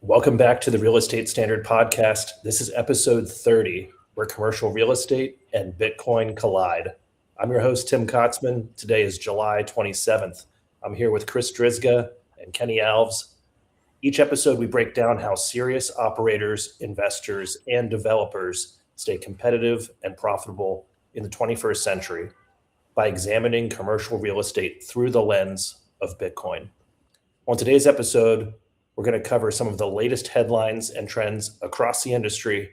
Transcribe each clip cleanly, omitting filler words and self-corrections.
Welcome back to the Real Estate Standard Podcast. This is episode 30, where commercial real estate and Bitcoin collide. I'm your host, Tim Kotzman. Today is July 27th. I'm here with Chris Drizga and Kenny Alves. Each episode, we break down how serious operators, investors, and developers stay competitive and profitable in the 21st century by examining commercial real estate through the lens of Bitcoin. On today's episode, we're going to cover some of the latest headlines and trends across the industry.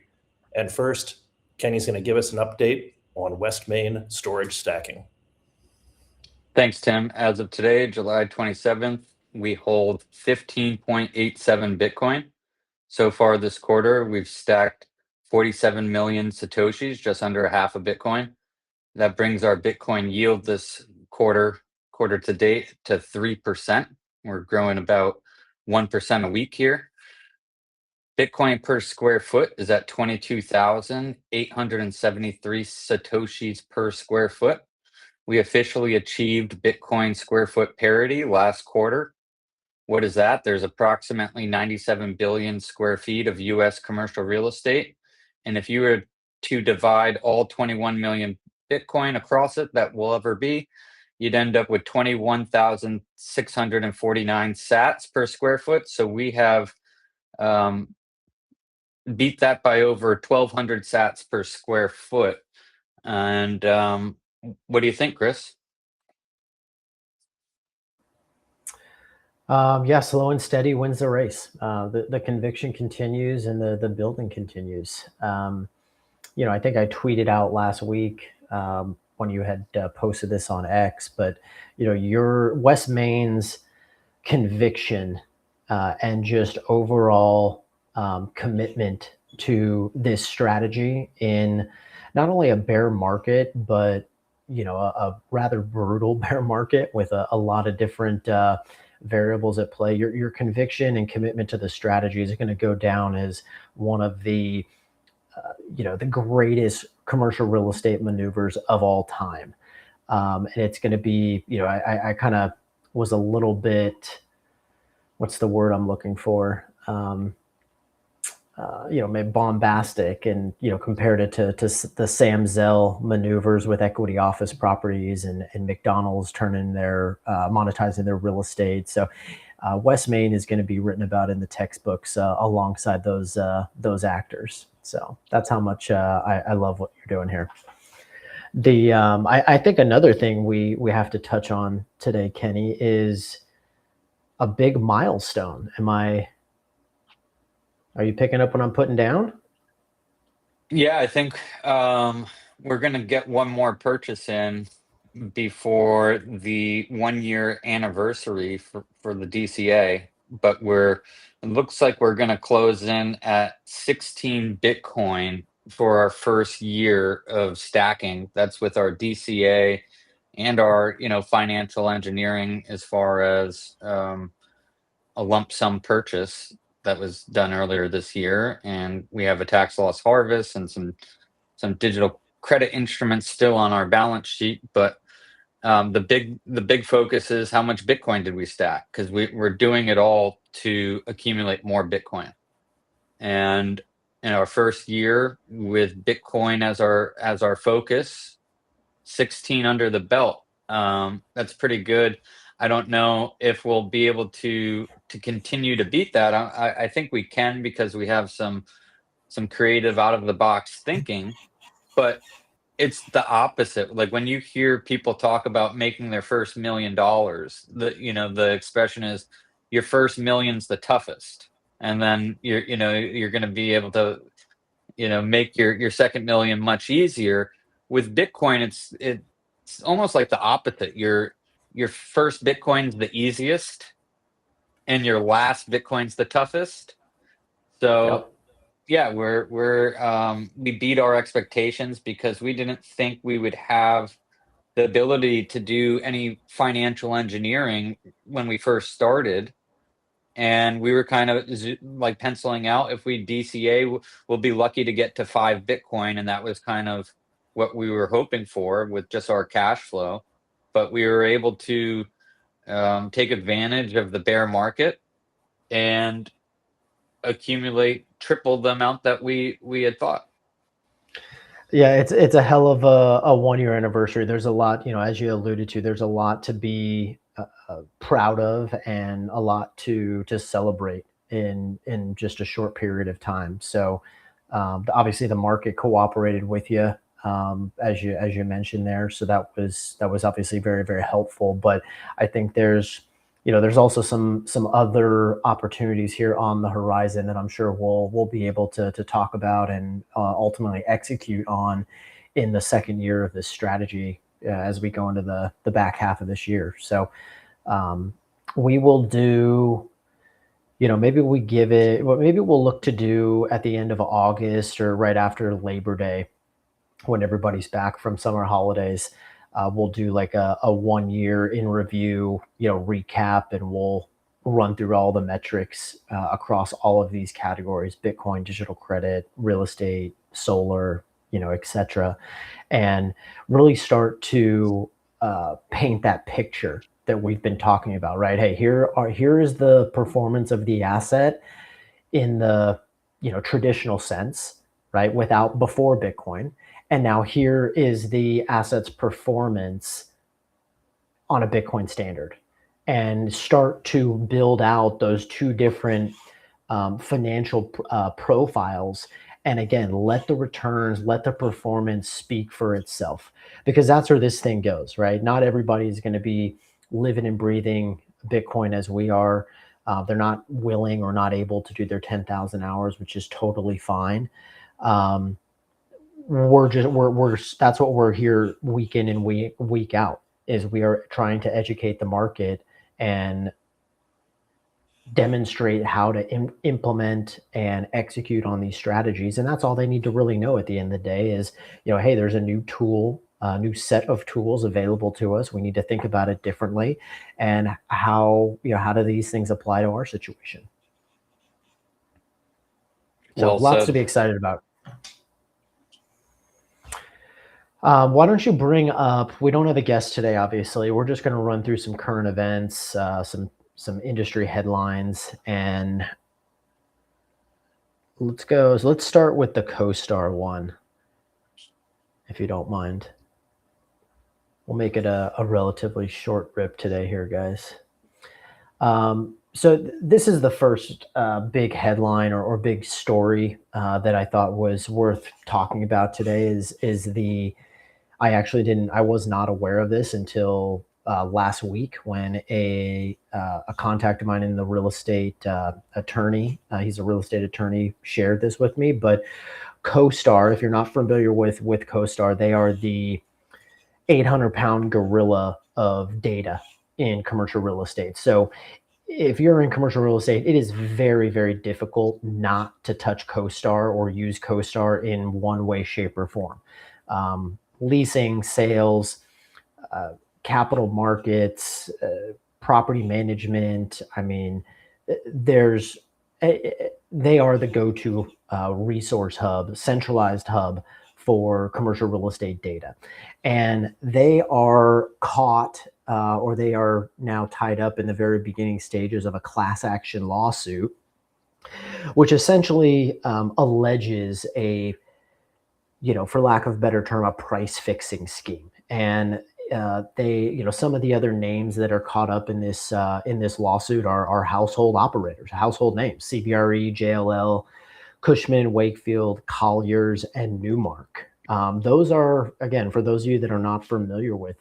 And first, Kenny's going to give us an update on Westmain storage stacking. Thanks, Tim. As of today, July 27th, we hold 15.87 Bitcoin. So far this quarter, we've stacked 47 million Satoshis, just under half a Bitcoin. That brings our Bitcoin yield this quarter to date to 3%. We're growing about 1% a week here. Bitcoin per square foot is at 22,873 Satoshis per square foot. We officially achieved Bitcoin square foot parity last quarter. What is that? There's approximately 97 billion square feet of US commercial real estate. And if you were to divide all 21 million Bitcoin across it, that will ever be, you'd end up with 21,649 sats per square foot. So we have beat that by over 1,200 sats per square foot. And what do you think, Chris? Slow and steady wins the race. The conviction continues and the building continues. I think I tweeted out last week when you had posted this on X, but your Westmain's conviction and just overall commitment to this strategy in not only a bear market, but a rather brutal bear market with a lot of different variables at play. Your conviction and commitment to the strategy is going to go down as one of the the greatest commercial real estate maneuvers of all time. And it's going to be, I kind of was a little bit, what's the word I'm looking for? Maybe bombastic, and compared it to the Sam Zell maneuvers with equity office properties and McDonald's monetizing their real estate. So Westmain is going to be written about in the textbooks alongside those actors. So that's how much I love what you're doing here. I think another thing we have to touch on today, Kenny, is a big milestone. Are you picking up what I'm putting down? Yeah, I think we're going to get one more purchase in before the 1-year anniversary for the DCA, but it looks like we're going to close in at 16 Bitcoin for our first year of stacking. That's with our DCA and our financial engineering as far as a lump sum purchase that was done earlier this year, and we have a tax loss harvest and some digital credit instruments still on our balance sheet. But the big focus is how much Bitcoin did we stack, because we're doing it all to accumulate more Bitcoin. And in our first year with Bitcoin as our focus, 16 under the belt. That's pretty good. I don't know if we'll be able to continue to beat that. I think we can, because we have some creative out of the box thinking, but it's the opposite. Like when you hear people talk about making their first $1 million, the expression is your first million's the toughest, and then you're going to be able to make your second million much easier. With Bitcoin, it's almost like the opposite. Your first Bitcoin's the easiest, and your last Bitcoin's the toughest. So, yeah, we beat our expectations because we didn't think we would have the ability to do any financial engineering when we first started, and we were kind of like penciling out, if we DCA, we'll be lucky to get to 5 Bitcoin, and that was kind of what we were hoping for with just our cash flow. But we were able to take advantage of the bear market and accumulate triple the amount that we had thought. Yeah, it's a hell of a 1 year anniversary. There's a lot, as you alluded to, there's a lot to be proud of and a lot to celebrate in just a short period of time. So obviously the market cooperated with you, as you mentioned there. So that was obviously very, very helpful. But I think there's also some other opportunities here on the horizon that I'm sure we'll be able to talk about and ultimately execute on in the second year of this strategy as we go into the back half of this year. So we will do, maybe maybe we'll look to do at the end of August or right after Labor Day, when everybody's back from summer holidays. We'll do like a 1 year in review, recap, and we'll run through all the metrics across all of these categories: Bitcoin, digital credit, real estate, solar, et cetera, and really start to paint that picture that we've been talking about, right? Hey, here is the performance of the asset in the traditional sense, right? Before Bitcoin. And now here is the asset's performance on a Bitcoin standard, and start to build out those two different financial profiles. And again, let the returns, let the performance speak for itself, because that's where this thing goes, right? Not everybody is going to be living and breathing Bitcoin as we are. They're not willing or not able to do their 10,000 hours, which is totally fine. That's what we're here week in and week out, is we are trying to educate the market and demonstrate how to implement and execute on these strategies. And that's all they need to really know at the end of the day is, hey, there's a new tool, a new set of tools available to us. We need to think about it differently, and how do these things apply to our situation? So Well lots said. to be excited about. Why don't you bring up, we don't have a guest today, obviously. We're just going to run through some current events, some industry headlines, and let's start with the CoStar one, if you don't mind. We'll make it a relatively short rip today here, guys. So this is the first big headline or big story that I thought was worth talking about today is I was not aware of this until last week, when a contact of mine in the real estate attorney, he's a real estate attorney, shared this with me. But CoStar, if you're not familiar with CoStar, they are the 800-pound gorilla of data in commercial real estate. So if you're in commercial real estate, it is very, very difficult not to touch CoStar or use CoStar in one way, shape, or form. Leasing, sales, capital markets, property management. I mean, they are the go-to resource hub, centralized hub for commercial real estate data. And they are caught, or they are now tied up in the very beginning stages of a class action lawsuit, which essentially alleges for lack of a better term, a price fixing scheme. And some of the other names that are caught up in this lawsuit are household operators, household names: CBRE, JLL, Cushman, Wakefield, Colliers, and Newmark. Those are, again, for those of you that are not familiar with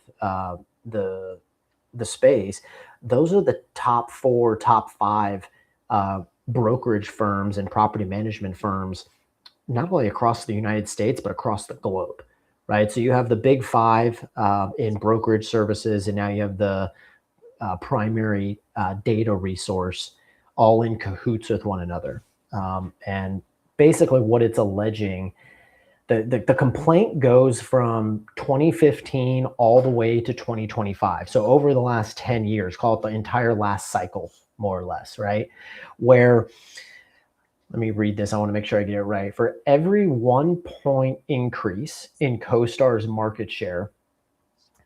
the space, those are the top 5 brokerage firms and property management firms, not only across the United States, but across the globe, right? So you have the big 5 in brokerage services, and now you have the primary data resource, all in cahoots with one another. And basically what it's alleging, the complaint goes from 2015 all the way to 2025. So over the last 10 years, call it the entire last cycle, more or less, right? Where, let me read this. I want to make sure I get it right. For every 1 point increase in CoStar's market share,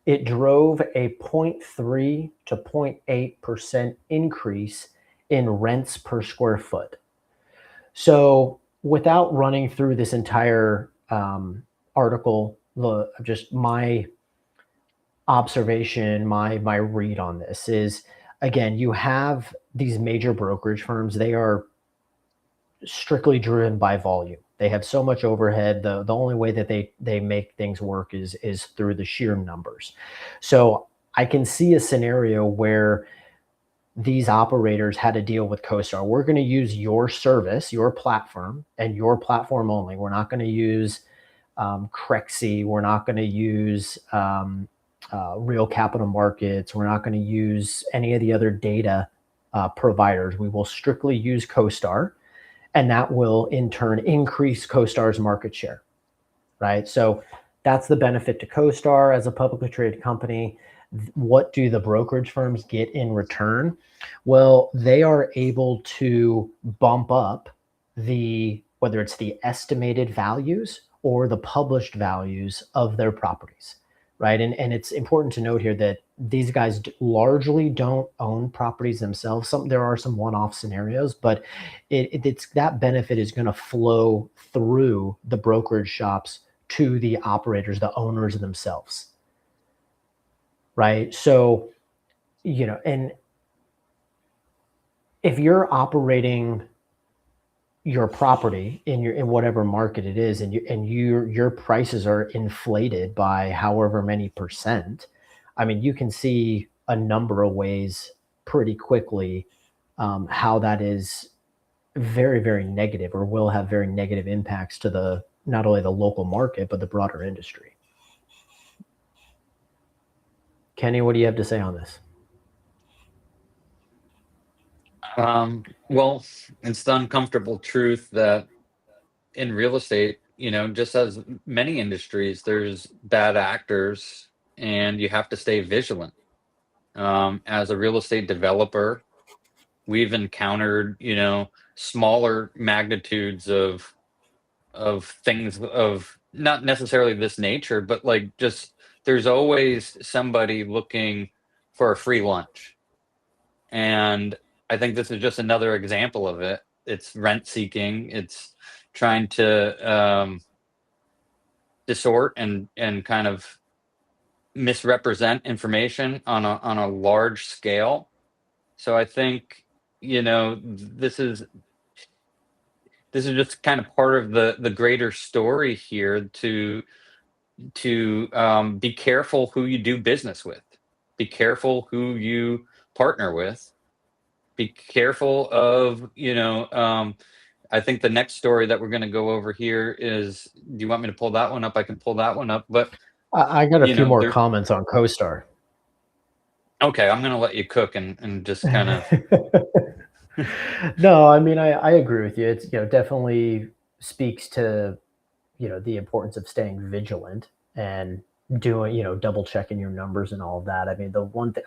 it drove a 0.3 to 0.8% increase in rents per square foot. So without running through this entire article, just my observation, my read on this is, again, you have these major brokerage firms. They are strictly driven by volume. They have so much overhead. The only way that they make things work is through the sheer numbers. So I can see a scenario where these operators had to deal with CoStar. We're going to use your service, your platform, and your platform only. We're not going to use Crexi. We're not going to use Real Capital Markets. We're not going to use any of the other data providers. We will strictly use CoStar, and that will in turn increase CoStar's market share, right? So that's the benefit to CoStar as a publicly traded company. What do the brokerage firms get in return? Well, they are able to bump up whether it's the estimated values or the published values of their properties, right? And it's important to note here that these guys largely don't own properties themselves. There are some one-off scenarios, but it's that benefit is going to flow through the brokerage shops to the operators, the owners themselves, right? So, and if you're operating your property in whatever market it is, and your prices are inflated by however many percent, I mean, you can see a number of ways pretty quickly how that is very, very negative, or will have very negative impacts to not only the local market, but the broader industry. Kenny, what do you have to say on this? Well, it's the uncomfortable truth that in real estate, just as many industries, there's bad actors, and you have to stay vigilant. As a real estate developer, we've encountered, smaller magnitudes of things of not necessarily this nature, but like just there's always somebody looking for a free lunch. And I think this is just another example of it. It's rent seeking. It's trying to distort and kind of misrepresent information on a large scale. So I think this is just kind of part of the greater story here to be careful who you do business with, be careful who you partner with, be careful of I think the next story that we're going to go over here is, do you want me to pull that one up? I can pull that one up, but I got a few more comments on CoStar. Okay, I'm going to let you cook and just kind of. No, I mean, I agree with you. It's, definitely speaks to, the importance of staying vigilant and doing, double checking your numbers and all of that. I mean, the one thing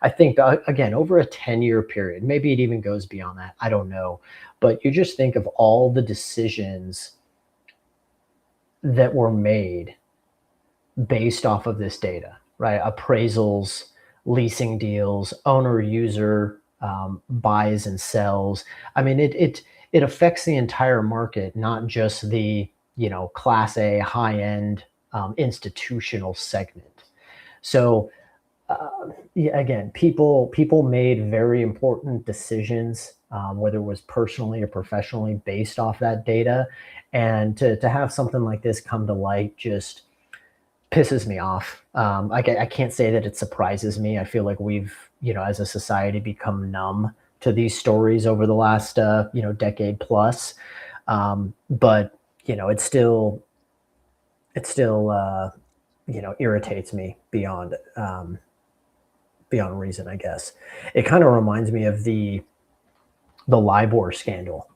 I think again, over a 10-year period, maybe it even goes beyond that, I don't know, but you just think of all the decisions that were made based off of this data, right? Appraisals, leasing deals, owner user buys and sells. I mean, it affects the entire market, not just the class A high end institutional segment. So again, people made very important decisions, whether it was personally or professionally, based off that data, and to have something like this come to light just pisses me off. I can't say that it surprises me. I feel like we've, as a society, become numb to these stories over the last, decade plus. But it still, irritates me beyond reason, I guess. It kind of reminds me of the LIBOR scandal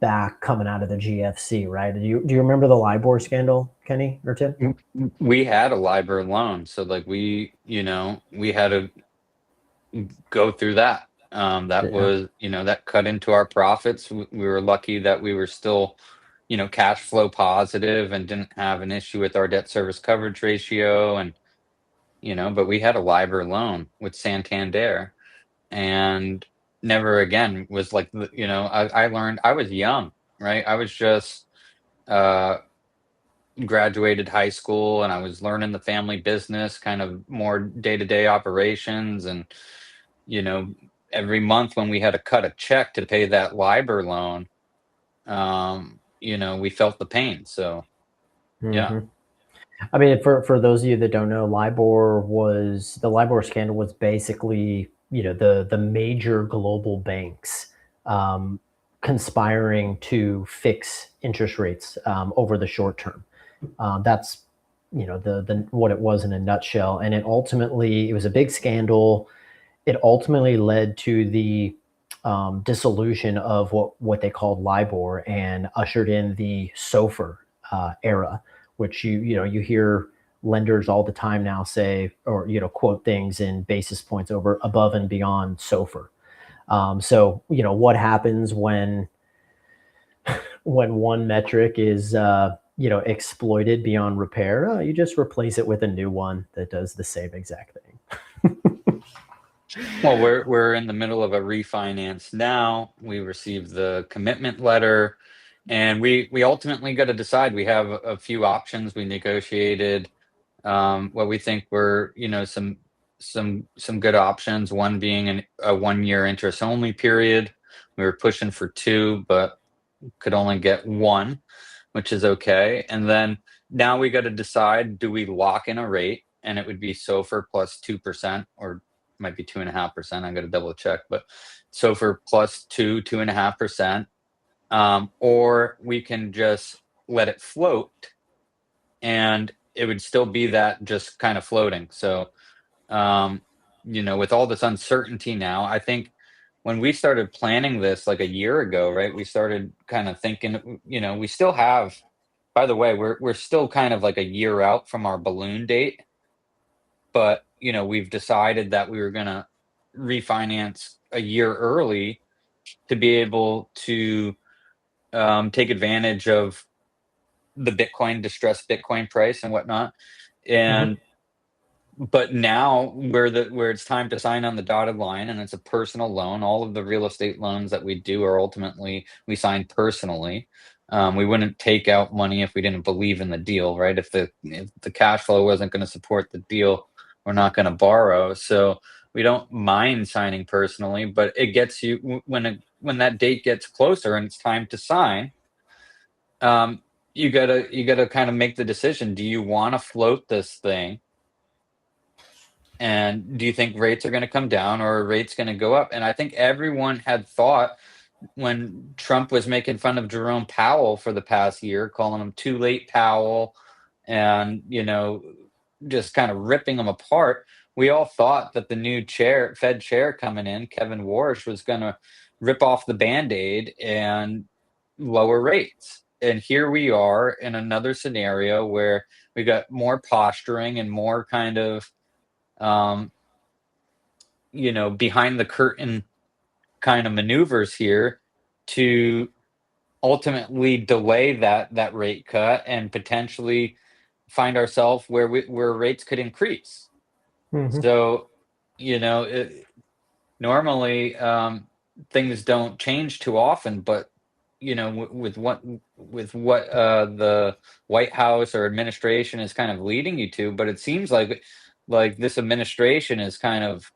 back coming out of the GFC, right? Do you remember the LIBOR scandal, Kenny or Tim? We had a LIBOR loan, so like we had to go through that. That was that cut into our profits. We were lucky that we were still cash flow positive and didn't have an issue with our debt service coverage ratio, and but we had a LIBOR loan with Santander, and never again was like, I learned, I was young, right? I was just uh, graduated high school and I was learning the family business, kind of more day to day operations. And, you know, every month when we had to cut a check to pay that LIBOR loan, we felt the pain. So, yeah. Hmm. I mean, for those of you that don't know, the LIBOR scandal was basically, the major global banks um, conspiring to fix interest rates over the short term. That's, the what it was in a nutshell. And it was a big scandal. It ultimately led to the dissolution of what they called LIBOR and ushered in the SOFR era, which you hear lenders all the time now say, or quote things in basis points over above and beyond SOFR. So what happens when one metric is exploited beyond repair? You just replace it with a new one that does the same exact thing. Well, we're in the middle of a refinance now. We received the commitment letter, and we ultimately got to decide. We have a few options. We negotiated what we think were, some good options. One being a 1 year interest only period. We were pushing for two, but could only get one, which is okay. And then now we got to decide: do we lock in a rate, and it would be SOFR plus 2%, or it might be 2.5%. I got to double check, but SOFR plus 2.5%, or we can just let it float, and it would still be that just kind of floating. So, um, with all this uncertainty now, I think when we started planning this like a year ago, right, we started kind of thinking, we still have, by the way, we're still kind of like a year out from our balloon date, but we've decided that we were gonna refinance a year early to be able to take advantage of the distressed Bitcoin price and whatnot. Mhm. And but now where it's time to sign on the dotted line, and it's a personal loan. All of the real estate loans that we do are ultimately we sign personally. We wouldn't take out money if we didn't believe in the deal, right? If the cash flow wasn't going to support the deal, we're not going to borrow. So we don't mind signing personally, but it gets you when that date gets closer and it's time to sign. Um, you gotta kind of make the decision. Do you want to float this thing? And do you think rates are going to come down, or are rates going to go up? And I think everyone had thought, when Trump was making fun of Jerome Powell for the past year, calling him too late Powell, and just kind of ripping him apart. We all thought that the new Fed chair coming in, Kevin Warsh, was going to rip off the Band-Aid and lower rates. And here we are in another scenario where we got more posturing and more kind of um, behind the curtain kind of maneuvers here to ultimately delay that rate cut and potentially find ourselves where rates could increase. Mhm. So, normally things don't change too often, but with what the White House or administration is kind of leading you to, but it seems like this administration is kind of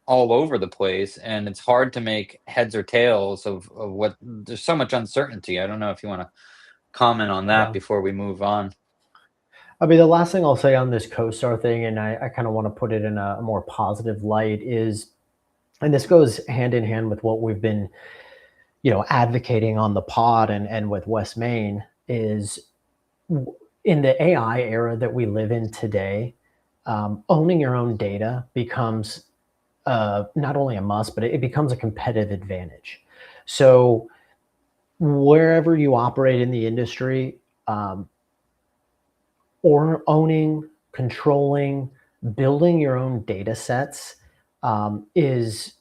all over the place, and it's hard to make heads or tails of what there's so much uncertainty. I don't know if you want to comment on that Yeah. before we move on. I mean, the last thing I'll say on this CoStar thing, and I kind of want to put it in a more positive light, is, and this goes hand in hand with what we've been, advocating on the pod and with Westmain, is in the AI era that we live in today, owning your own data becomes not only a must, but it becomes a competitive advantage. So wherever you operate in the industry, um, or owning, controlling, building your own data sets is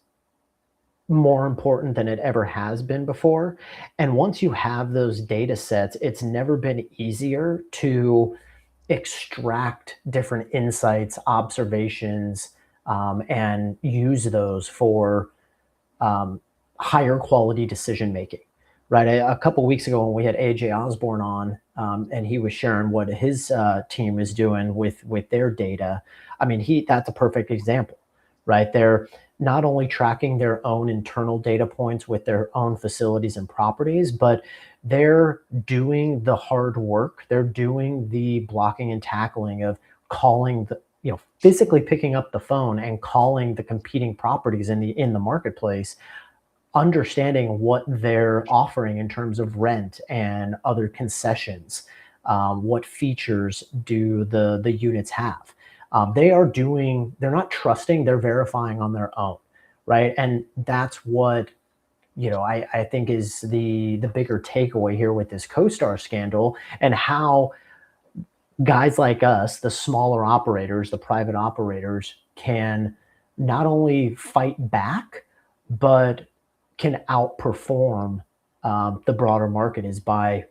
more important than it ever has been before. And once you have those data sets, it's never been easier to extract different insights, observations, and use those for higher quality decision making. Right, a couple of weeks ago when we had AJ Osborne on, and he was sharing what his team is doing with their data. I mean, that's a perfect example, right? They're not only tracking their own internal data points with their own facilities and properties, but they're doing the hard work. They're doing the blocking and tackling of calling physically picking up the phone and calling the competing properties in the marketplace, understanding what they're offering in terms of rent and other concessions. What features do the units have? They're not trusting, they're verifying on their own, right? And that's what, I think is the bigger takeaway here with this CoStar scandal, and how guys like us, the smaller operators, the private operators, can not only fight back, but can outperform the broader market is by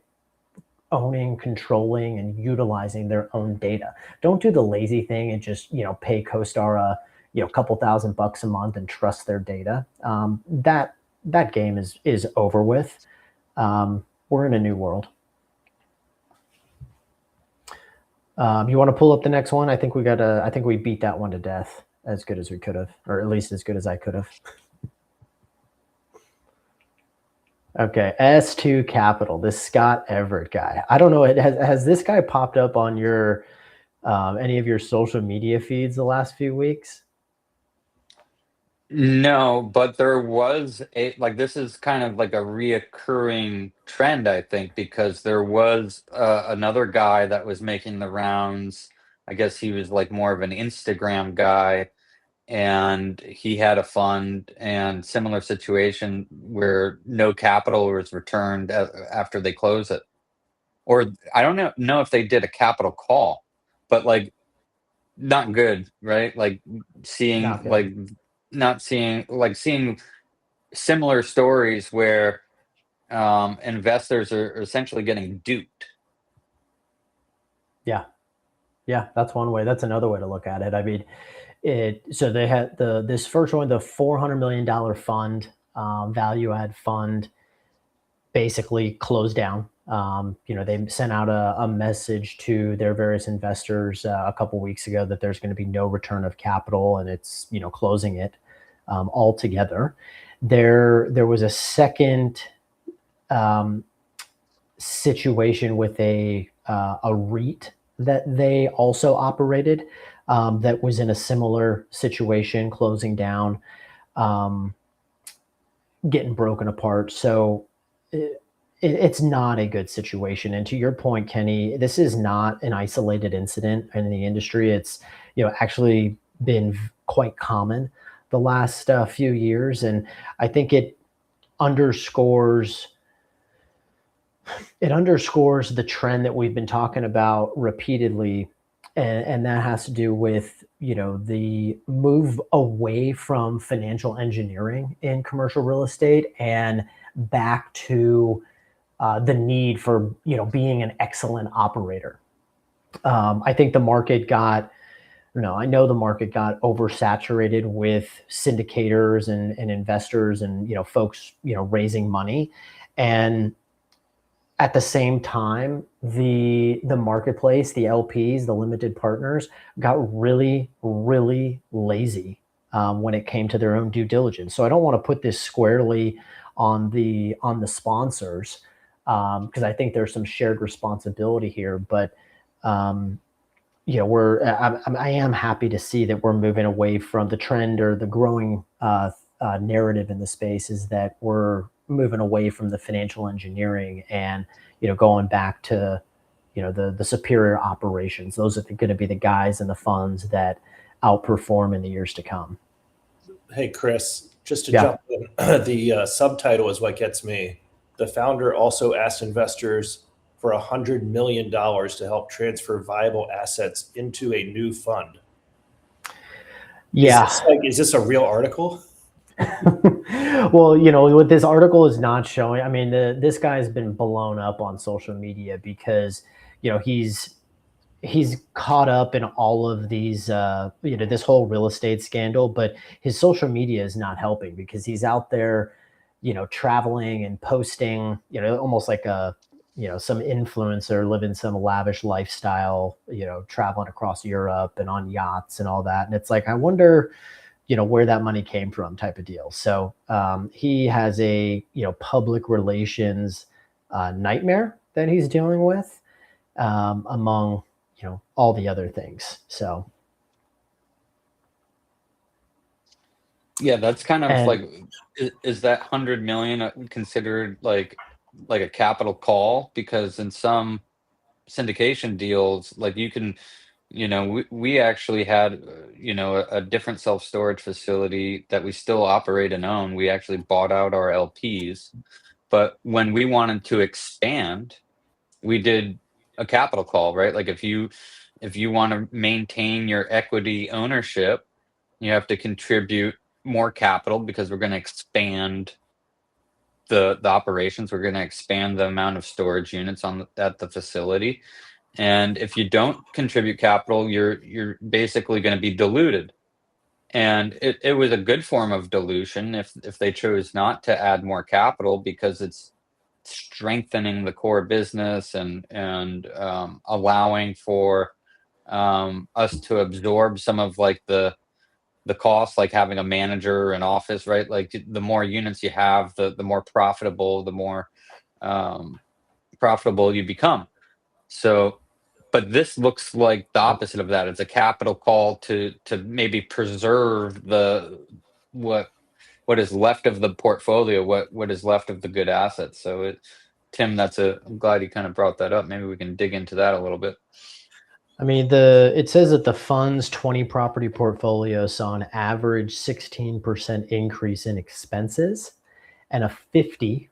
owning, controlling, and utilizing their own data. Don't do the lazy thing and just pay CoStar a couple $1,000 a month and trust their data. That game is over with. We're in a new world. You want to pull up the next one? I think we beat that one to death as good as we could have, or at least as good as I could have. Okay, S2 Capital, this Scott Everett guy. I don't know. Has this guy popped up on your any of your social media feeds the last few weeks? No, but there was this is kind of like a reoccurring trend, I think, because there was another guy that was making the rounds. I guess he was like more of an Instagram guy, and he had a fund and similar situation where no capital was returned after they close it. Or I don't know if they did a capital call, but like not good, right? Like seeing Not good. like not seeing like seeing similar stories where investors are essentially getting duped. Yeah, that's one way. That's another way to look at it. I mean, so they had this first one, the $400 million fund, value add fund, basically closed down. They sent out a message to their various investors a couple weeks ago that there's going to be no return of capital, and it's closing it altogether. There was a second situation with a REIT that they also operated, that was in a similar situation, closing down, getting broken apart. So it's not a good situation. And to your point, Kenny, this is not an isolated incident in the industry. It's actually been quite common the last few years, and I think it underscores the trend that we've been talking about repeatedly, and that has to do with the move away from financial engineering in commercial real estate and back to the need for being an excellent operator. I think the market got oversaturated with syndicators and investors and folks raising money, and at the same time, the marketplace, the LPs, the limited partners, got really, really lazy when it came to their own due diligence. So I don't want to put this squarely on the sponsors, because I think there's some shared responsibility here. But I am happy to see that we're moving away from the trend, or the growing narrative in the space is that we're moving away from the financial engineering and going back to the superior operations. Those are going to be the guys and the funds that outperform in the years to come. Hey Chris, just to jump in, the subtitle is what gets me. The founder also asked investors for $100 million to help transfer viable assets into a new fund. Yeah. Is this a real article? Well, what this article is not showing, I mean, this guy's been blown up on social media because, he's he's caught up in all of these, this whole real estate scandal, but his social media is not helping because he's out there, traveling and posting, almost like some influencer living some lavish lifestyle, traveling across Europe and on yachts and all that. And it's like, I wonder, where that money came from type of deal. So he has a, public relations nightmare that he's dealing with, among, all the other things. So Yeah, that's kind of and like, is that 100 million considered like a capital call? Because in some syndication deals, like you can, we actually had, a different self-storage facility that we still operate and own. We actually bought out our LPs, but when we wanted to expand, we did a capital call, right? Like if you want to maintain your equity ownership, you have to contribute more capital because we're going to expand the operations. We're going to expand the amount of storage units at the facility. And if you don't contribute capital, you're basically going to be diluted. And it was a good form of dilution if they chose not to add more capital, because it's strengthening the core business and allowing for us to absorb some of like the cost, like having a manager and office, right? Like the more units you have, the more profitable, um, you become. So, but this looks like the opposite of that. It's a capital call to maybe preserve what what is left of the portfolio, what is left of the good assets. So Tim, I'm glad you kind of brought that up. Maybe we can dig into that a little bit. I mean, it says that the fund's 20 property portfolio saw an average 16% increase in expenses and a 50%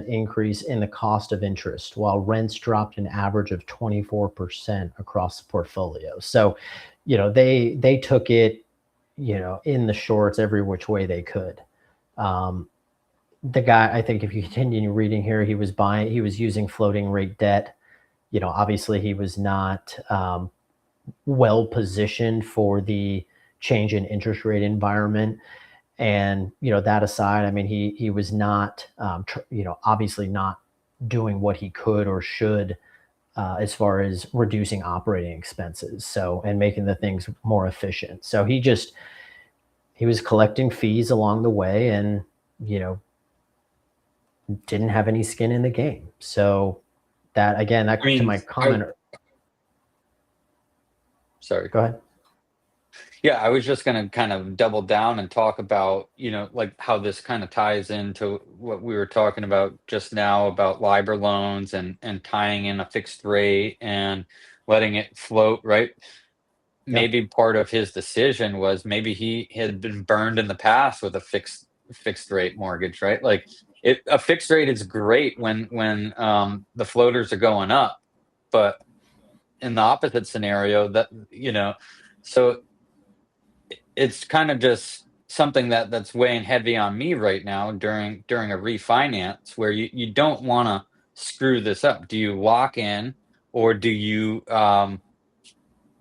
increase in the cost of interest, while rents dropped an average of 24% across the portfolio. So, they took it, in the shorts every which way they could. The guy, I think if you continue reading here, he was using floating rate debt. Obviously he was not well positioned for the change in interest rate environment. And, that aside, I mean, he was not, obviously not doing what he could or should as far as reducing operating expenses. So, and making the things more efficient. So he was collecting fees along the way and, didn't have any skin in the game. So that, again, that I mean, to my comment. Sorry. Go ahead. Yeah, I was just going to kind of double down and talk about, like how this kind of ties into what we were talking about just now about LIBOR loans and tying in a fixed rate and letting it float, right? Maybe part of his decision was maybe he had been burned in the past with a fixed rate mortgage, right? Like a fixed rate is great when the floaters are going up, but in the opposite scenario, so it's kind of just something that's weighing heavy on me right now during a refinance, where you don't want to screw this up. Do you lock in, or do you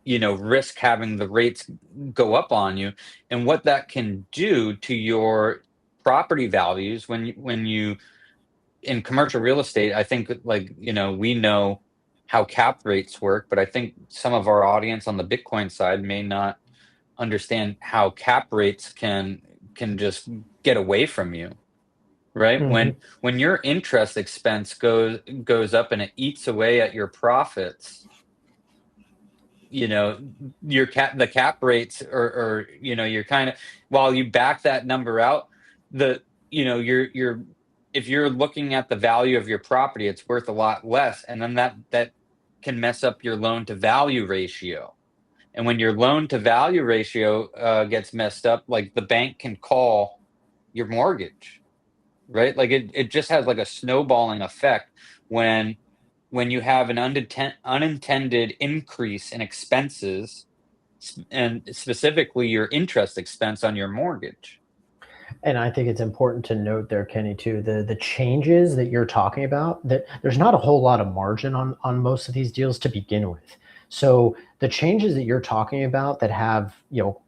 risk having the rates go up on you, and what that can do to your property values when you in commercial real estate? I think, like, we know how cap rates work, but I think some of our audience on the Bitcoin side may not understand how cap rates can just get away from you, right? Mm-hmm. When your interest expense goes up and it eats away at your profits, the cap rates are you're kind of, while you back that number out, you're if you're looking at the value of your property, it's worth a lot less, and then that can mess up your loan to value ratio. And when your loan to value ratio gets messed up, like the bank can call your mortgage, right? Like it just has like a snowballing effect when you have an unintended increase in expenses, and specifically your interest expense on your mortgage. And I think it's important to note there, Kenny, too, the changes that you're talking about, that there's not a whole lot of margin on most of these deals to begin with. So the changes that you're talking about that have,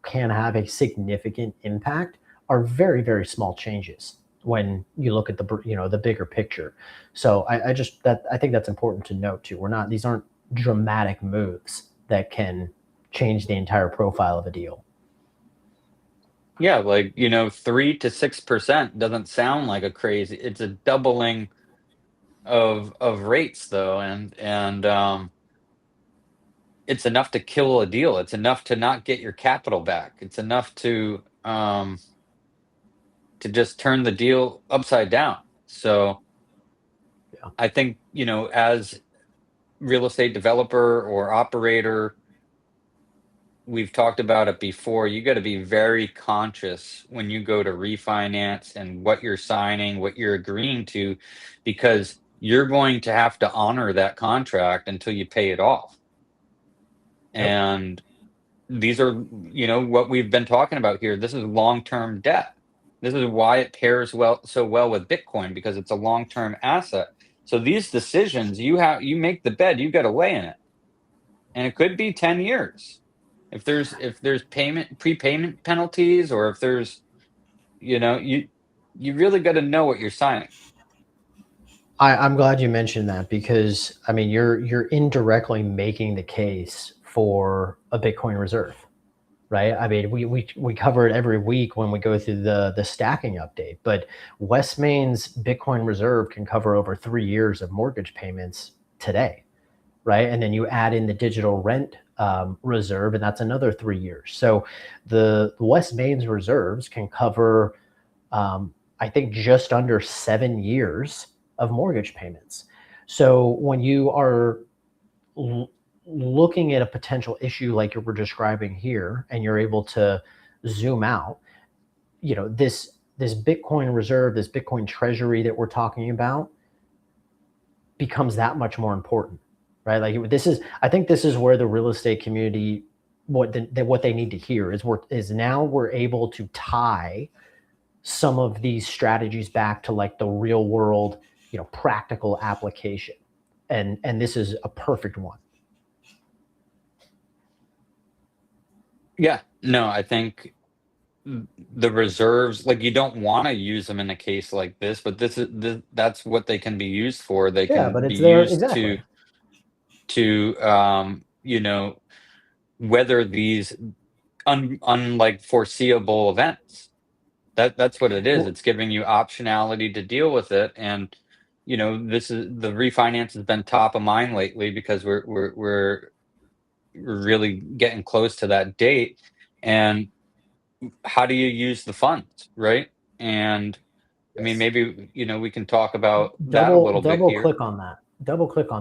can have a significant impact are very, very small changes when you look at the bigger picture. So I think that's important to note too. These aren't dramatic moves that can change the entire profile of a deal. Yeah, like 3 to 6% doesn't sound like a crazy. It's a doubling of rates though, and it's enough to kill a deal. It's enough to not get your capital back. It's enough to just turn the deal upside down. So Yeah. I think, as real estate developer or operator, we've talked about it before. You got to be very conscious when you go to refinance and what you're signing, what you're agreeing to, because you're going to have to honor that contract until you pay it off. Yep. And these are, what we've been talking about here. This is long-term debt. This is why it pairs so well with Bitcoin, because it's a long-term asset. So these decisions, you make the bed, you got to lay in it. And it could be 10 years. If there's prepayment penalties, or if there's, you really got to know what you're signing. I'm glad you mentioned that, because I mean you're indirectly making the case for a Bitcoin reserve, right? I mean we cover it every week when we go through the stacking update, but Westmain's Bitcoin reserve can cover over 3 years of mortgage payments today, right? And then you add in the digital rent reserve, and that's another 3 years. So the Westmain's reserves can cover, I think, just under 7 years of mortgage payments. So when you are looking at a potential issue like you were describing here, and you're able to zoom out, this Bitcoin reserve, this Bitcoin treasury that we're talking about, becomes that much more important, right? Like I think this is where the real estate community, what they need to hear is now we're able to tie some of these strategies back to like the real world, practical application. And this is a perfect one. Yeah, no, I think the reserves, like, you don't want to use them in a case like this, but that's what they can be used for. They Yeah, can but be it's there used to exactly. to weather these unlike foreseeable events. That's what it is. Well, It's giving you optionality to deal with it. And this is the refinance has been top of mind lately, because we're really getting close to that date. And how do you use the funds, right? And I mean, yes. maybe we can talk about that a double little bit double here. click on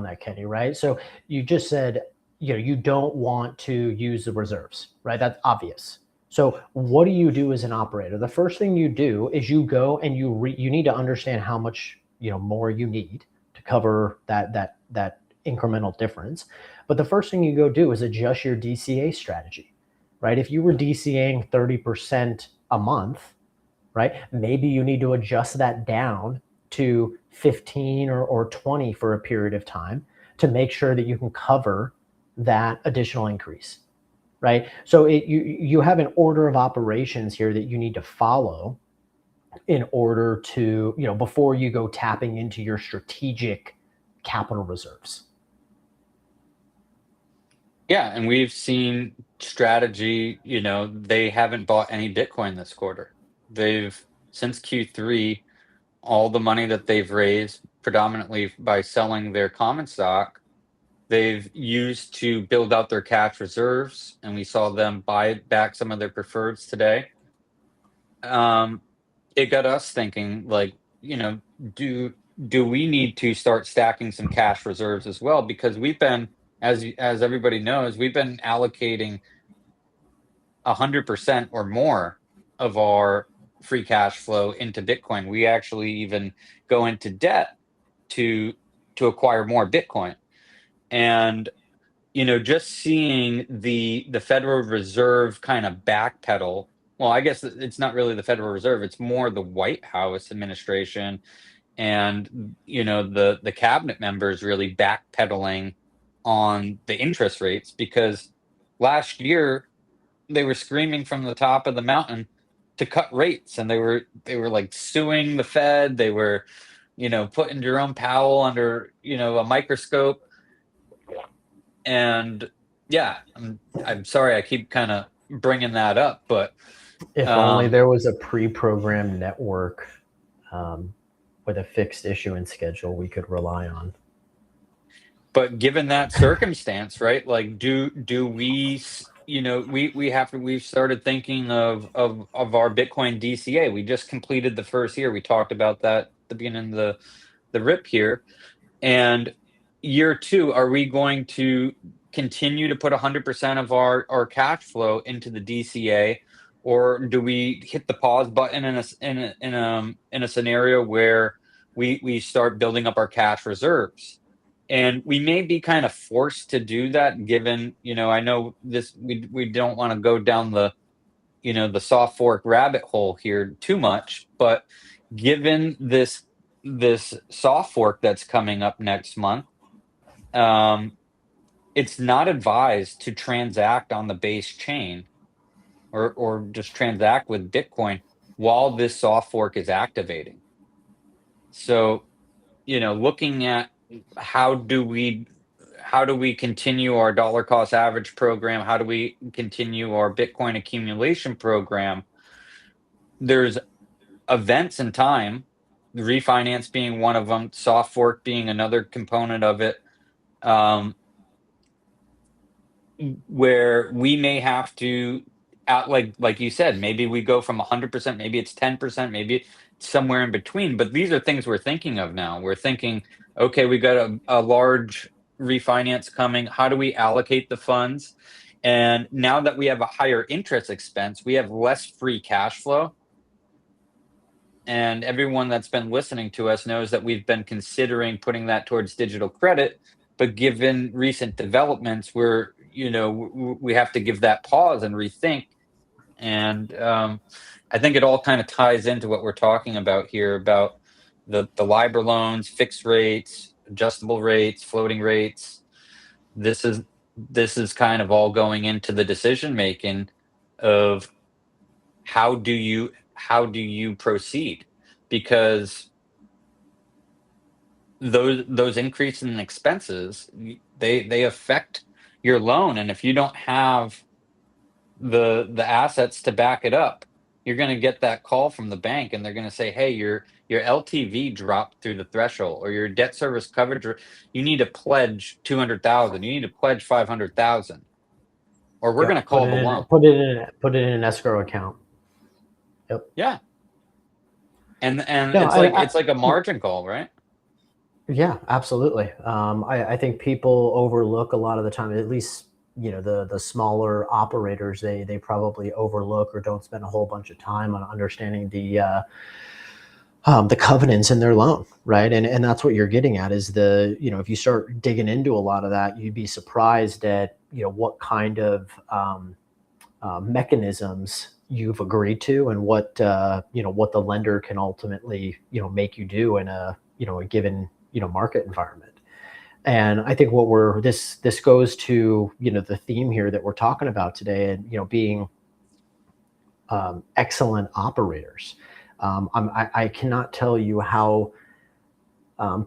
that Kenny, right? So you just said, you don't want to use the reserves, right? That's obvious. So what do you do as an operator? The first thing you do is you go and you need to understand how much more you need to cover that incremental difference. But the first thing you go do is adjust your DCA strategy, right? If you were DCAing 30% a month, right? Maybe you need to adjust that down to 15 or 20 for a period of time to make sure that you can cover that additional increase, right? So you have an order of operations here that you need to follow in order to, before you go tapping into your strategic capital reserves. Yeah, and we've seen strategy, they haven't bought any Bitcoin this quarter. They've, since Q3, all the money that they've raised, predominantly by selling their common stock, they've used to build out their cash reserves, and we saw them buy back some of their preferreds today. It got us thinking, like, do we need to start stacking some cash reserves as well? Because we've been, as everybody knows, we've been allocating 100% or more of our free cash flow into Bitcoin. We actually even go into debt to acquire more Bitcoin. And just seeing the Federal Reserve kind of backpedal well, I guess it's not really the Federal Reserve, it's more the White House administration and the cabinet members really backpedaling on the interest rates, because last year they were screaming from the top of the mountain to cut rates, and they were like suing the Fed. They were putting Jerome Powell under a microscope. And yeah, I'm sorry I keep kind of bringing that up, but If only there was a pre-programmed network with a fixed issuance schedule we could rely on. But given that circumstance, right? Like, do we, we've started thinking of our Bitcoin DCA. We just completed the first year. We talked about that at the beginning of the rip here. And year two, are we going to continue to put 100% of our cash flow into the DCA, or do we hit the pause button in a scenario where we start building up our cash reserves? And we may be kind of forced to do that, given I know this, we don't want to go down the soft fork rabbit hole here too much, but given this soft fork that's coming up next month, it's not advised to transact on the base chain or just transact with Bitcoin while this soft fork is activating. So, looking at how do we continue our dollar cost average program? How do we continue our Bitcoin accumulation program? There's events in time, the refinance being one of them, soft fork being another component of it, where we may have to, like you said, maybe we go from 100%, maybe it's 10%, maybe it's somewhere in between. But these are things we're thinking of now. We're thinking, okay, we got a large refinance coming. How do we allocate the funds? And now that we have a higher interest expense, we have less free cash flow. And everyone that's been listening to us knows that we've been considering putting that towards digital credit. But given recent developments, we have to give that pause and rethink. And I think it all kind of ties into what we're talking about here about the LIBOR loans, fixed rates, adjustable rates, floating rates. This is kind of all going into the decision making of how do you proceed, because those increases in expenses, they affect your loan, and if you don't have the assets to back it up, you're going to get that call from the bank, and they're going to say, hey, your LTV dropped through the threshold, or your debt service coverage, or you need to pledge 200,000, you need to pledge 500,000, or we're going to call the loan. Put it in an escrow account. Yep. Yeah. And No, it's like a margin call, right? Yeah, absolutely. I think people overlook a lot of the time, at least, the smaller operators, they probably overlook or don't spend a whole bunch of time on understanding the covenants in their loan, right? And that's what you're getting at is if you start digging into a lot of that, you'd be surprised at, what kind of mechanisms you've agreed to and what the lender can ultimately, make you do in a given, market environment. And I think this goes to, the theme here that we're talking about today, and, being excellent operators. I cannot tell you how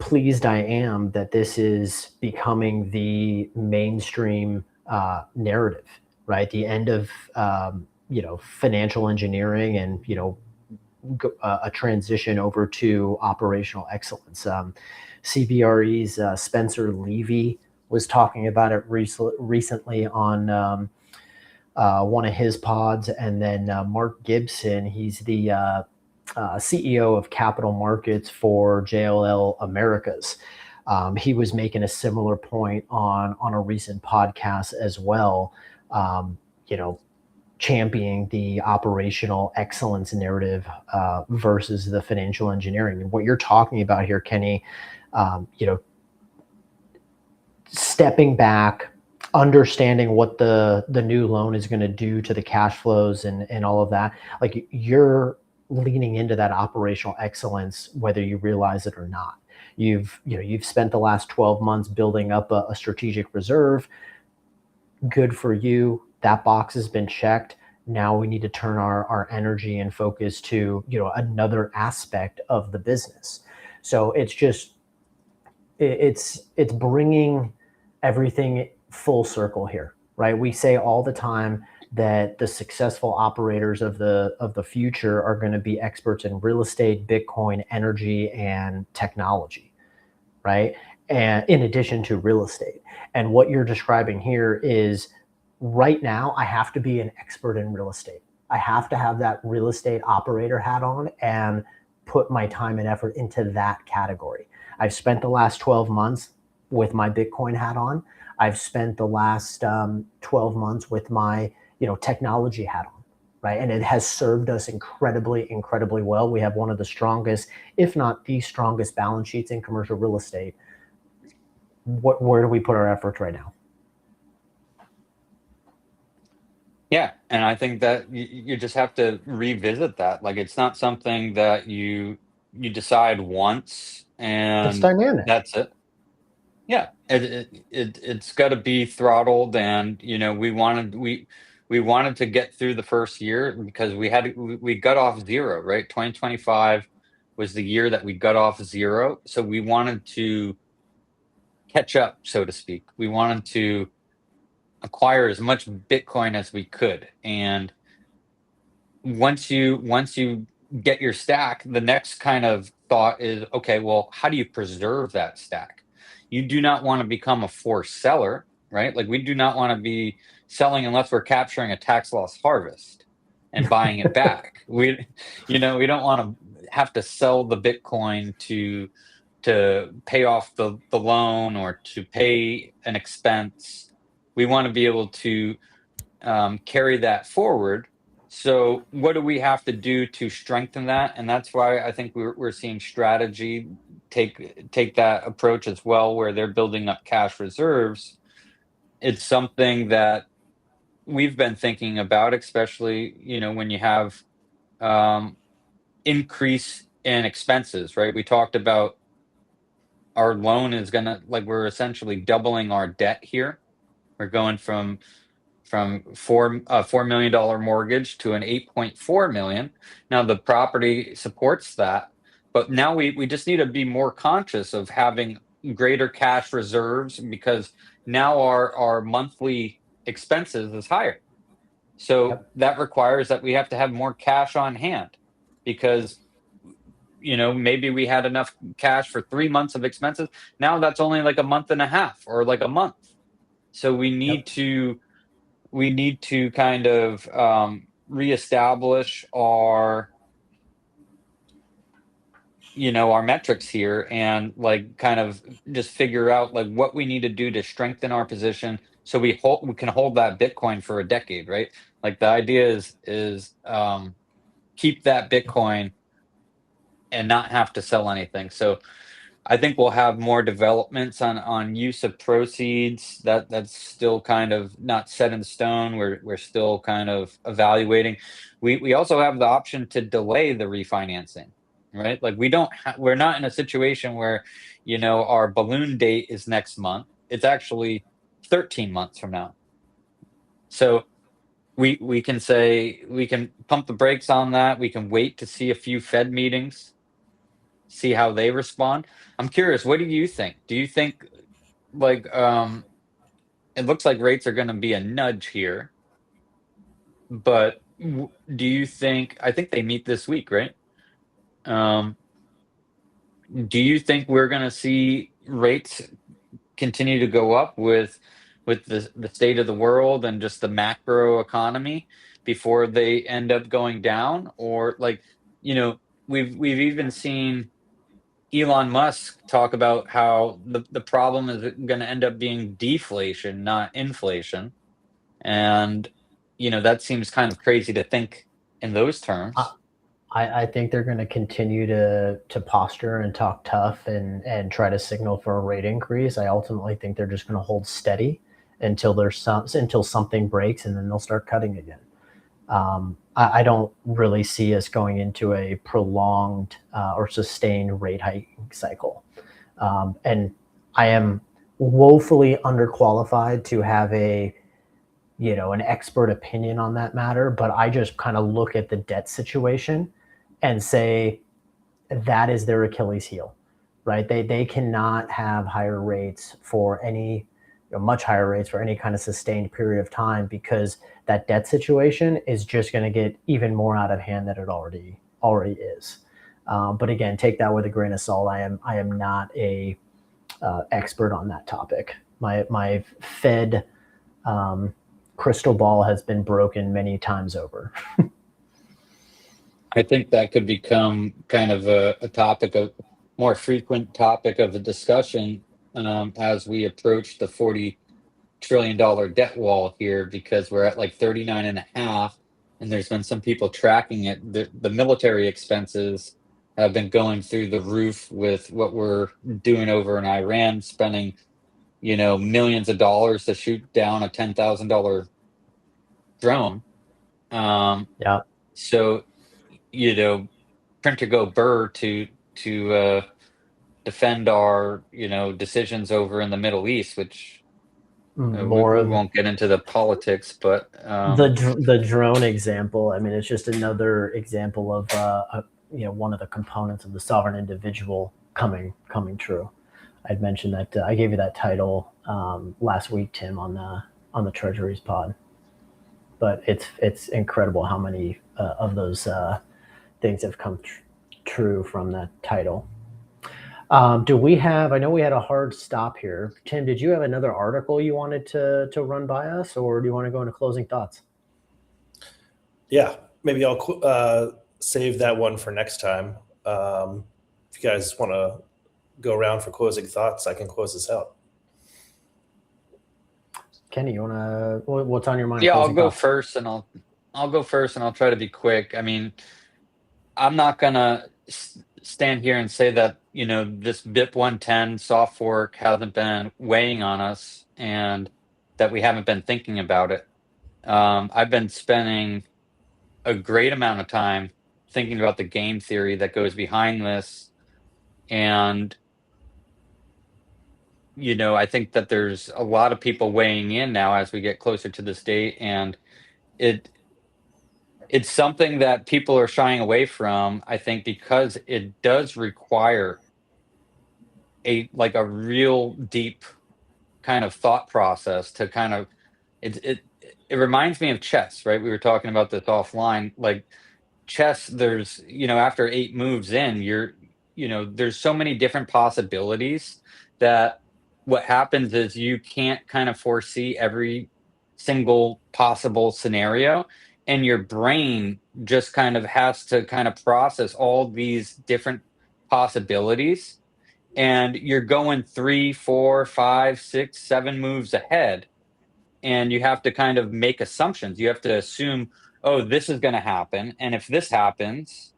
pleased I am that this is becoming the mainstream narrative, right? The end of, financial engineering and, a transition over to operational excellence. CBRE's Spencer Levy was talking about it recently on one of his pods. And then Mark Gibson, he's the CEO of capital markets for JLL Americas. He was making a similar point on a recent podcast as well, championing the operational excellence narrative versus the financial engineering. And what you're talking about here, Kenny, stepping back, understanding what the new loan is going to do to the cash flows and all of that. Like, you're leaning into that operational excellence, whether you realize it or not. You've spent the last 12 months building up a strategic reserve. Good for you. That box has been checked. Now we need to turn our energy and focus to, another aspect of the business. So it's bringing everything full circle here, right? We say all the time that the successful operators of the future are going to be experts in real estate, Bitcoin, energy, and technology, right? And in addition to real estate. And what you're describing here is, right now, I have to be an expert in real estate. I have to have that real estate operator hat on and put my time and effort into that category. I've spent the last 12 months with my Bitcoin hat on. I've spent the last 12 months with my, technology hat on, right? And it has served us incredibly, incredibly well. We have one of the strongest, if not the strongest, balance sheets in commercial real estate. Where do we put our efforts right now? Yeah, and I think that you just have to revisit that. Like, it's not something that you decide once It's and dynamic. that's it. Yeah, it's got to be throttled, and we wanted to get through the first year because we got off zero, right? 2025 was the year that we got off zero, so we wanted to catch up, so to speak. We wanted to acquire as much Bitcoin as we could, and once you get your stack, the next kind of thought is, okay, well, how do you preserve that stack? You do not want to become a forced seller, right? Like, we do not want to be selling unless we're capturing a tax loss harvest and buying it back. We don't want to have to sell the Bitcoin to pay off the loan or to pay an expense. We want to be able to carry that forward. So, what do we have to do to strengthen that? And that's why I think we're seeing strategy take that approach as well, where they're building up cash reserves. It's something that we've been thinking about, especially when you have um, increase in expenses, right? We talked about our loan is gonna, like, we're essentially doubling our debt here. We're going from $4 million mortgage to an 8.4 million. Now the property supports that, but now we just need to be more conscious of having greater cash reserves, because now our monthly expenses is higher. So Yep. that requires that we have to have more cash on hand, because maybe we had enough cash for 3 months of expenses. Now that's only like a month and a half or like a month. So we need Yep. to kind of reestablish our metrics here, and like kind of just figure out like what we need to do to strengthen our position, so we can hold that Bitcoin for a decade, right? Like, the idea is keep that Bitcoin and not have to sell anything. So I think we'll have more developments on use of proceeds. That's still kind of not set in stone. We're still kind of evaluating. We also have the option to delay the refinancing, right? Like, we're not in a situation where our balloon date is next month. It's actually 13 months from now. So we can say, we can pump the brakes on that. We can wait to see a few Fed meetings, see how they respond. I'm curious, what do you think? Do you think, like, it looks like rates are going to be a nudge here, but do you think, I think they meet this week, right? Um, do you think we're going to see rates continue to go up with the state of the world and just the macro economy before they end up going down? Or, like, you know, we've even seen Elon Musk talk about how the problem is going to end up being deflation, not inflation. And, that seems kind of crazy to think in those I, terms. I think they're going to continue to posture and talk tough and try to signal for a rate increase. I ultimately think they're just going to hold steady until until something breaks, and then they'll start cutting again. I don't really see us going into a prolonged or sustained rate hiking cycle. And I am woefully underqualified to have an expert opinion on that matter, but I just kind of look at the debt situation and say that is their Achilles heel, right? They cannot have higher rates for any much higher rates for any kind of sustained period of time, because that debt situation is just going to get even more out of hand than it already is. But again, take that with a grain of salt. I am not a expert on that topic. My Fed crystal ball has been broken many times over. I think that could become kind of a topic of more frequent topic of the discussion as we approach the $40 trillion debt wall here, because we're at like 39 and a half, and there's been some people tracking it. The military expenses have been going through the roof with what we're doing over in Iran, spending millions of dollars to shoot down a $10,000 drone. Yeah. So printer go burr to defend our decisions over in the Middle East, which we won't get into the politics, but the drone example. I mean, it's just another example of one of the components of the sovereign individual coming true. I'd mentioned that I gave you that title last week, Tim, on the Treasuries pod. But it's incredible how many of those things have come true from that title. Do we have? I know we had a hard stop here. Tim, did you have another article you wanted to run by us, or do you want to go into closing thoughts? Yeah, maybe I'll save that one for next time. If you guys want to go around for closing thoughts, I can close this out. Kenny, you wanna? What's on your mind? Yeah, I'll go first, and I'll try to be quick. I mean, I'm not gonna stand here and say that this BIP 110 soft fork hasn't been weighing on us and that we haven't been thinking about it. I've been spending a great amount of time thinking about the game theory that goes behind this, and I think that there's a lot of people weighing in now as we get closer to this date, and it's something that people are shying away from, I think, because it does require a real deep kind of thought process to kind of it reminds me of chess, right? We were talking about this offline. Like chess, there's after 8 moves in, there's so many different possibilities that what happens is you can't kind of foresee every single possible scenario, and your brain just kind of has to kind of process all these different possibilities, and you're going 3, 4, 5, 6, 7 moves ahead, and you have to kind of make assumptions. You have to assume, oh, this is going to happen, and if this happens,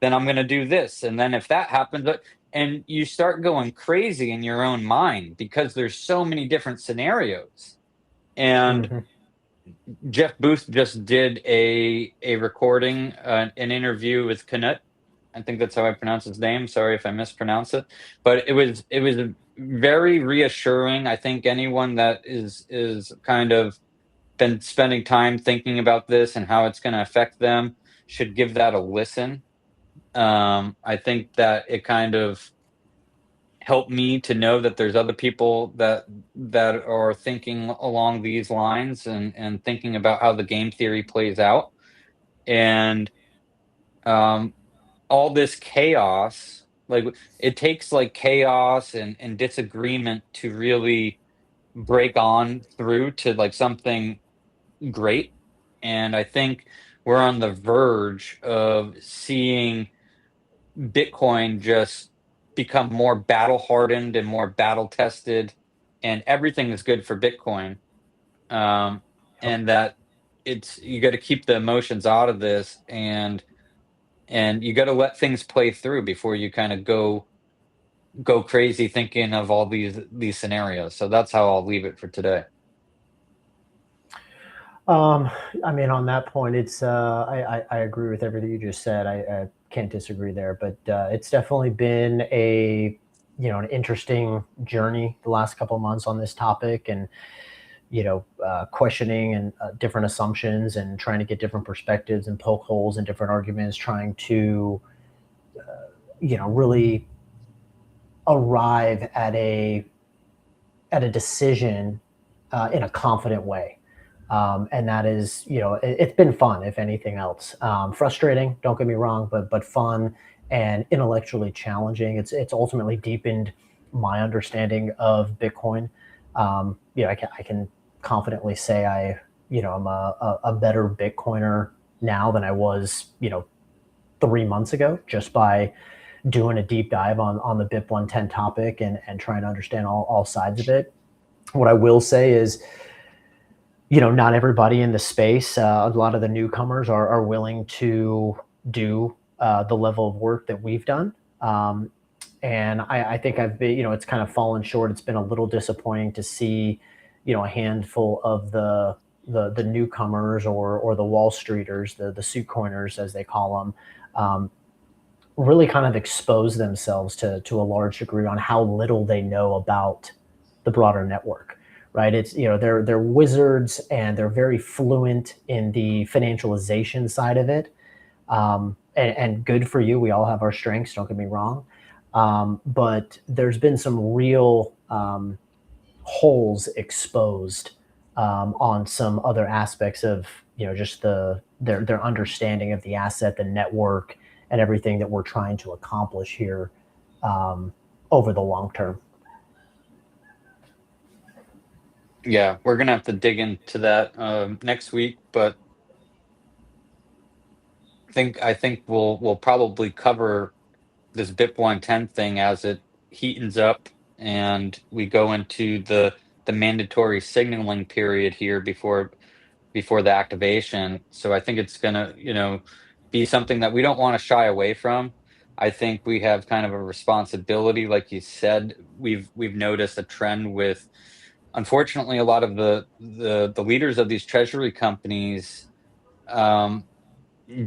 then I'm going to do this, and then if that happens, and you start going crazy in your own mind because there's so many different scenarios. And Jeff Booth just did a recording, an interview with Knut. I think that's how I pronounce his name. Sorry if I mispronounce it, but it was very reassuring. I think anyone that is kind of been spending time thinking about this and how it's going to affect them should give that a listen. I think that it kind of helped me to know that there's other people that are thinking along these lines and thinking about how the game theory plays out. And all this chaos, like it takes like chaos and disagreement to really break on through to like something great. And I think we're on the verge of seeing Bitcoin just become more battle hardened and more battle tested, and everything is good for Bitcoin. And that you got to keep the emotions out of this, and you got to let things play through before you kind of go crazy thinking of all these scenarios. So that's how I'll leave it for today. I mean, on that point, it's I agree with everything you just said. I can't disagree there, but it's definitely been an interesting journey the last couple of months on this topic, and questioning and different assumptions and trying to get different perspectives and poke holes in different arguments, trying to really arrive at a decision in a confident way. And that is, it's been fun, if anything else. Frustrating, don't get me wrong, but fun and intellectually challenging. It's ultimately deepened my understanding of Bitcoin. I can confidently say I'm a better Bitcoiner now than I was, 3 months ago, just by doing a deep dive on the BIP 110 topic and trying to understand all sides of it. What I will say is, not everybody in the space, a lot of the newcomers are willing to do the level of work that we've done. And I think I've been, it's kind of fallen short. It's been a little disappointing to see, a handful of the newcomers or the Wall Streeters, the suit coiners, as they call them, really kind of expose themselves to a large degree on how little they know about the broader network. Right? It's, they're wizards and they're very fluent in the financialization side of it. And good for you. We all have our strengths, don't get me wrong. But there's been some real holes exposed on some other aspects of, just their understanding of the asset, the network, and everything that we're trying to accomplish here over the long term. Yeah, we're gonna have to dig into that next week, but I think we'll probably cover this BIP 110 thing as it heatens up and we go into the mandatory signaling period here before the activation. So I think it's gonna, be something that we don't want to shy away from. I think we have kind of a responsibility, like you said. We've noticed a trend with, unfortunately, a lot of the leaders of these treasury companies um,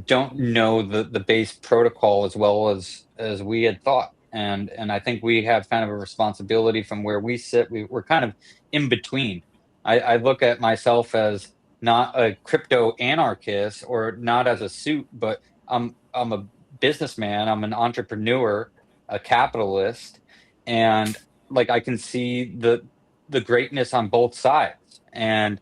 don't know the base protocol as well as we had thought, and I think we have kind of a responsibility from where we sit. We're kind of in between. I look at myself as not a crypto anarchist or not as a suit, but I'm a businessman. I'm an entrepreneur, a capitalist, and like I can see the greatness on both sides. And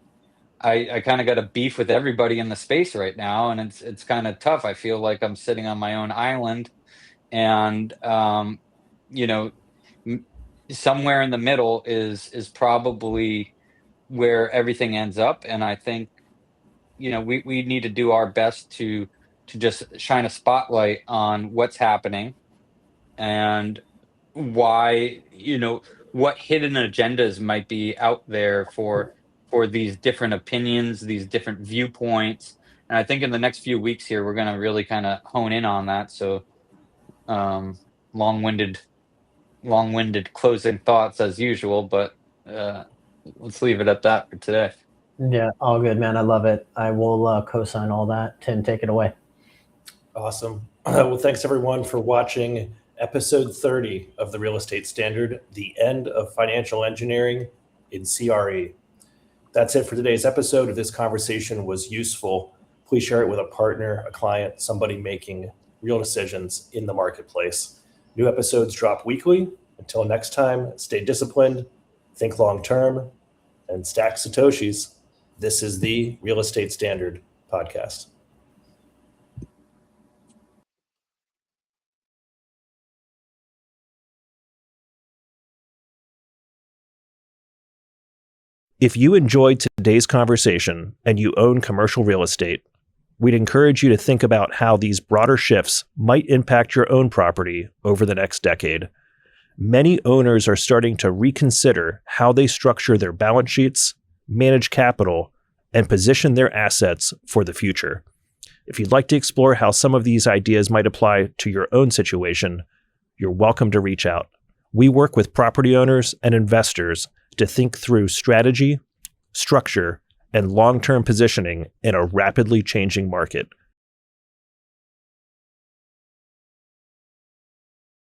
I kind of got a beef with everybody in the space right now, and it's kind of tough. I feel like I'm sitting on my own island, and you know, m- somewhere in the middle is probably where everything ends up. And I think we need to do our best to just shine a spotlight on what's happening and why what hidden agendas might be out there for these different opinions, these different viewpoints. And I think in the next few weeks here we're going to really kind of hone in on that. So um long-winded long-winded closing thoughts as usual, but uh let's leave it at that for today. Yeah, all good, man. I love it. I will co-sign all that. Tim, take it away. Awesome. Well, thanks everyone for watching episode 30 of the Real Estate Standard, the end of financial engineering in CRE. That's it for today's episode. If this conversation was useful, please share it with a partner, a client, somebody making real decisions in the marketplace. New episodes drop weekly. Until next time, stay disciplined, think long term, and stack Satoshis. This is the Real Estate Standard podcast. If you enjoyed today's conversation and you own commercial real estate, we'd encourage you to think about how these broader shifts might impact your own property over the next decade. Many owners are starting to reconsider how they structure their balance sheets, manage capital, and position their assets for the future. If you'd like to explore how some of these ideas might apply to your own situation, you're welcome to reach out. We work with property owners and investors to think through strategy, structure, and long-term positioning in a rapidly changing market.